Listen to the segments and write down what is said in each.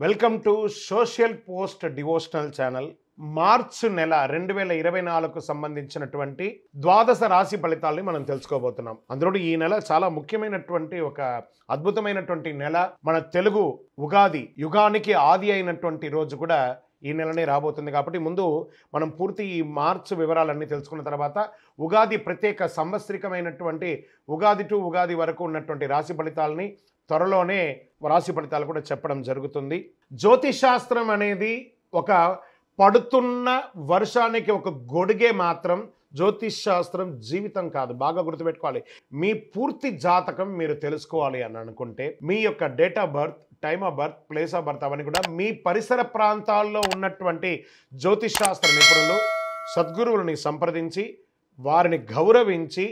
Welcome to social post devotional channel. మార్చి నెల 2024కు సంబంధించినటువంటి ద్వాదశ రాశి ఫలితాలని మనం తెలుసుకోబోతున్నాం. అందులో ఈ నెల చాలా ముఖ్యమైనటువంటి ఒక అద్భుతమైనటువంటి నెల. మన తెలుగు ఉగాది యుగానికి ఆది అయినటువంటి రోజు కూడా ఈ నెలనే రాబోతుంది. కాబట్టి ముందు మనం పూర్తి ఈ మార్చి వివరాలన్నీ తెలుసుకున్న తర్వాత ఉగాది ప్రత్యేక సంవత్సరికమైనటువంటి ఉగాది టు ఉగాది వరకు ఉన్నటువంటి రాశి ఫలితాలని త్వరలోనే రాశి ఫలితాలు కూడా చెప్పడం జరుగుతుంది. జ్యోతిషాస్త్రం అనేది ఒక పడుతున్న వర్షానికి ఒక గొడుగే మాత్రం. జ్యోతిషాస్త్రం జీవితం కాదు. బాగా గుర్తుపెట్టుకోవాలి. మీ పూర్తి జాతకం మీరు తెలుసుకోవాలి అని అనుకుంటే మీ యొక్క date of birth, time of birth, place of birth అవన్నీ కూడా మీ పరిసర ప్రాంతాల్లో ఉన్నటువంటి జ్యోతిషాస్త్ర నిపుణులు సద్గురువులని సంప్రదించి వారిని గౌరవించి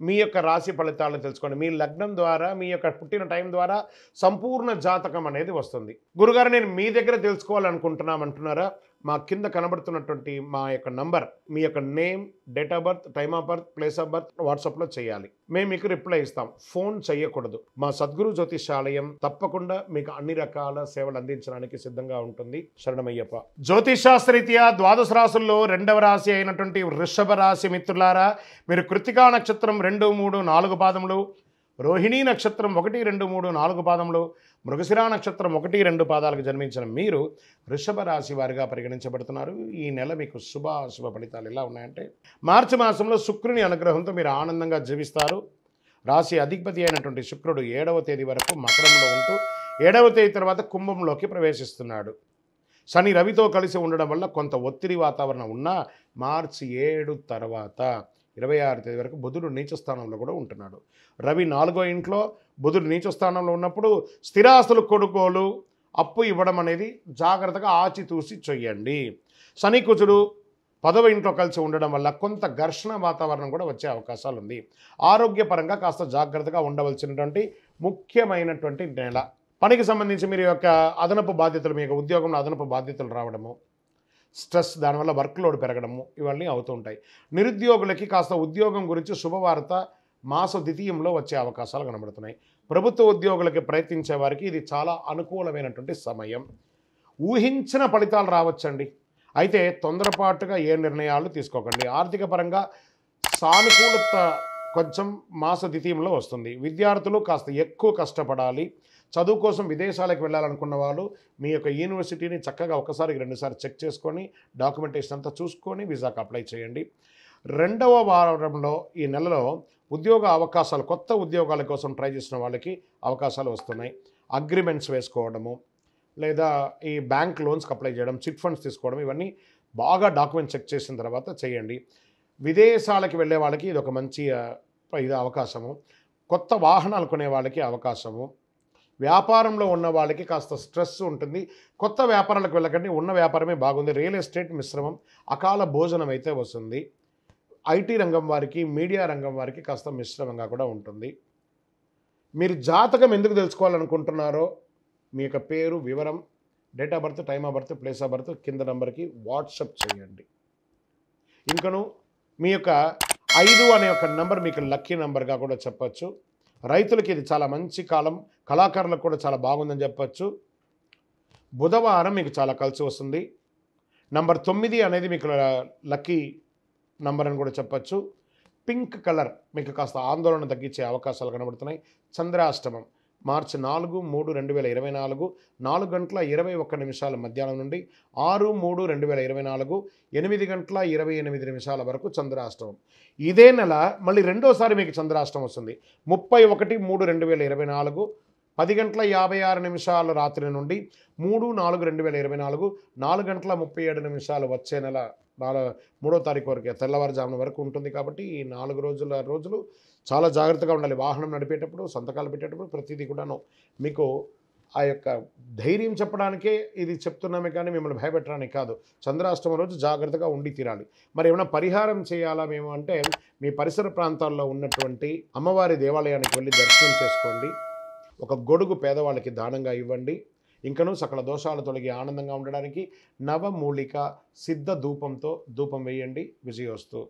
మీ యొక్క రాశి ఫలితాలను తెలుసుకోండి. మీ లగ్నం ద్వారా, మీ యొక్క పుట్టిన టైం ద్వారా సంపూర్ణ జాతకం అనేది వస్తుంది. గురుగారు, నేను మీ దగ్గర తెలుసుకోవాలనుకుంటున్నామంటున్నారా? మా కింద కనబడుతున్నటువంటి మా యొక్క నంబర్, మీ యొక్క name, date of birth, time of birth, place of birth వాట్సాప్లో చేయాలి. మేము మీకు రిప్లై ఇస్తాం. ఫోన్ చేయకూడదు. మా సద్గురు జ్యోతిషాలయం తప్పకుండా మీకు అన్ని రకాల సేవలు అందించడానికి సిద్ధంగా ఉంటుంది. శరణమయ్యప్ప. జ్యోతిషాస్త్రరీత్యా ద్వాదశ రాశుల్లో రెండవ రాశి అయినటువంటి వృషభ రాశి మిత్రులారా, మీరు కృత్తికా నక్షత్రం 2, 3, 4 పాదములు, రోహిణీ నక్షత్రం 1, 2, 3, 4 పాదములు, మృగశిరా నక్షత్రం 1, 2 పాదాలకు జన్మించిన మీరు వృషభ రాశి వారిగా పరిగణించబడుతున్నారు. ఈ నెల మీకు శుభాశుభ ఫలితాలు ఎలా ఉన్నాయంటే, మార్చి మాసంలో శుక్రుని అనుగ్రహంతో మీరు ఆనందంగా జీవిస్తారు. రాశి అధిపతి అయినటువంటి శుక్రుడు 7వ తేదీ వరకు మకరంలో ఉంటూ 7వ తేదీ తర్వాత కుంభంలోకి ప్రవేశిస్తున్నాడు. శని రవితో కలిసి ఉండడం వల్ల కొంత ఒత్తిడి వాతావరణం ఉన్నా మార్చి 7 తర్వాత 26 తేదీ వరకు బుధుడు నీచ స్థానంలో కూడా ఉంటున్నాడు. రవి 4వ ఇంట్లో, బుధుడు నీచ స్థానంలో ఉన్నప్పుడు స్థిరాస్తులు కొనుగోలు, అప్పు ఇవ్వడం అనేది జాగ్రత్తగా ఆచితూసి చెయ్యండి. శని కుజుడు 10వ ఇంట్లో కలిసి ఉండడం వల్ల కొంత ఘర్షణ వాతావరణం కూడా వచ్చే అవకాశాలు ఉంది. ఆరోగ్యపరంగా కాస్త జాగ్రత్తగా ఉండవలసినటువంటి ముఖ్యమైనటువంటి నెల. పనికి సంబంధించి మీరు యొక్క అదనపు బాధ్యతలు, మీ యొక్క ఉద్యోగంలో అదనపు బాధ్యతలు రావడము, స్ట్రెస్, దానివల్ల వర్క్ లోడ్ పెరగడము ఇవన్నీ అవుతూ ఉంటాయి. నిరుద్యోగులకి కాస్త ఉద్యోగం గురించి శుభవార్త మాస ద్వితీయంలో వచ్చే అవకాశాలు కనబడుతున్నాయి. ప్రభుత్వ ఉద్యోగులకి ప్రయత్నించే వారికి ఇది చాలా అనుకూలమైనటువంటి సమయం. ఊహించిన ఫలితాలు రావచ్చండి. అయితే తొందరపాటుగా ఏ నిర్ణయాలు తీసుకోకండి. ఆర్థిక పరంగా సానుకూలత కొంచెం మాస ద్వితీయంలో వస్తుంది. విద్యార్థులు కాస్త ఎక్కువ కష్టపడాలి. చదువు కోసం విదేశాలకు వెళ్ళాలనుకున్న వాళ్ళు మీ యొక్క యూనివర్సిటీని చక్కగా ఒకసారి 2 సార్లు చెక్ చేసుకొని డాక్యుమెంటేషన్ అంతా చూసుకొని వీసాకు అప్లై చేయండి. 2వ వారంలో ఈ నెలలో ఉద్యోగ అవకాశాలు, కొత్త ఉద్యోగాల కోసం ట్రై చేసిన వాళ్ళకి అవకాశాలు వస్తున్నాయి. అగ్రిమెంట్స్ వేసుకోవడము, లేదా ఈ బ్యాంక్ లోన్స్కి అప్లై చేయడం, చిట్ ఫండ్స్ తీసుకోవడం, ఇవన్నీ బాగా డాక్యుమెంట్ చెక్ చేసిన తర్వాత చేయండి. విదేశాలకు వెళ్ళే వాళ్ళకి ఇది ఒక మంచి అవకాశము. కొత్త వాహనాలు కొనే వాళ్ళకి అవకాశము. వ్యాపారంలో ఉన్న వాళ్ళకి కాస్త స్ట్రెస్ ఉంటుంది. కొత్త వ్యాపారాలకు వెళ్ళకండి, ఉన్న వ్యాపారమే బాగుంది. రియల్ ఎస్టేట్ మిశ్రమం, అకాల భోజనం అయితే వస్తుంది. ఐటీ రంగం వారికి, మీడియా రంగం వారికి కాస్త మిశ్రమంగా కూడా ఉంటుంది. మీరు జాతకం ఎందుకు తెలుసుకోవాలనుకుంటున్నారో మీ యొక్క పేరు, వివరం, date of birth, time of birth, place of birth కింద నంబర్కి వాట్సప్ చేయండి. ఇంకను మీ యొక్క 5 అనే ఒక నంబర్ మీకు లక్కీ నంబర్గా కూడా చెప్పచ్చు. రైతులకి ఇది చాలా మంచి కాలం, కళాకారులకు కూడా చాలా బాగుందని చెప్పచ్చు. బుధవారం మీకు చాలా కలిసి వస్తుంది. నంబర్ 9 అనేది మీకు లక్కీ నంబర్ అని కూడా చెప్పచ్చు. పింక్ కలర్ మీకు కాస్త ఆందోళన తగ్గించే అవకాశాలు కనబడుతున్నాయి. చంద్రాష్టమం మార్చి 4, 3, 2024 4 గంటల 21 నిమిషాల మధ్యాహ్నం నుండి 6, 3, 2024 8 గంటల 28 నిమిషాల వరకు చంద్రాష్టమం. ఇదే నెల మళ్ళీ రెండోసారి మీకు చంద్రాష్టమం వస్తుంది. 31, 3, 2024 10 గంటల 56 నిమిషాల రాత్రి నుండి 3, 4, 2024 4 గంటల 37 నిమిషాలు వచ్చే నెల 3వ తారీఖు వరకు తెల్లవారుజామున వరకు ఉంటుంది. కాబట్టి ఈ 4 రోజులు చాలా జాగ్రత్తగా ఉండాలి. వాహనం నడిపేటప్పుడు, సంతకాలు పెట్టేటప్పుడు ప్రతిదీ కూడాను మీకు ఆ యొక్క ధైర్యం చెప్పడానికే ఇది చెప్తున్నామే కానీ మిమ్మల్ని భయపెట్టడానికి కాదు. చంద్రాష్టమం రోజు జాగ్రత్తగా ఉండి తీరాలి. మరి ఏమైనా పరిహారం చేయాలా మేము అంటే, మీ పరిసర ప్రాంతాల్లో ఉన్నటువంటి అమ్మవారి దేవాలయానికి వెళ్ళి దర్శనం చేసుకోండి. ఒక గొడుగు పేదవాళ్ళకి దానంగా ఇవ్వండి. ఇంకనూ సకల దోషాలు తొలగి ఆనందంగా ఉండడానికి నవమూలిక సిద్ధ ధూపంతో ధూపం వేయండి. విజయోస్తు.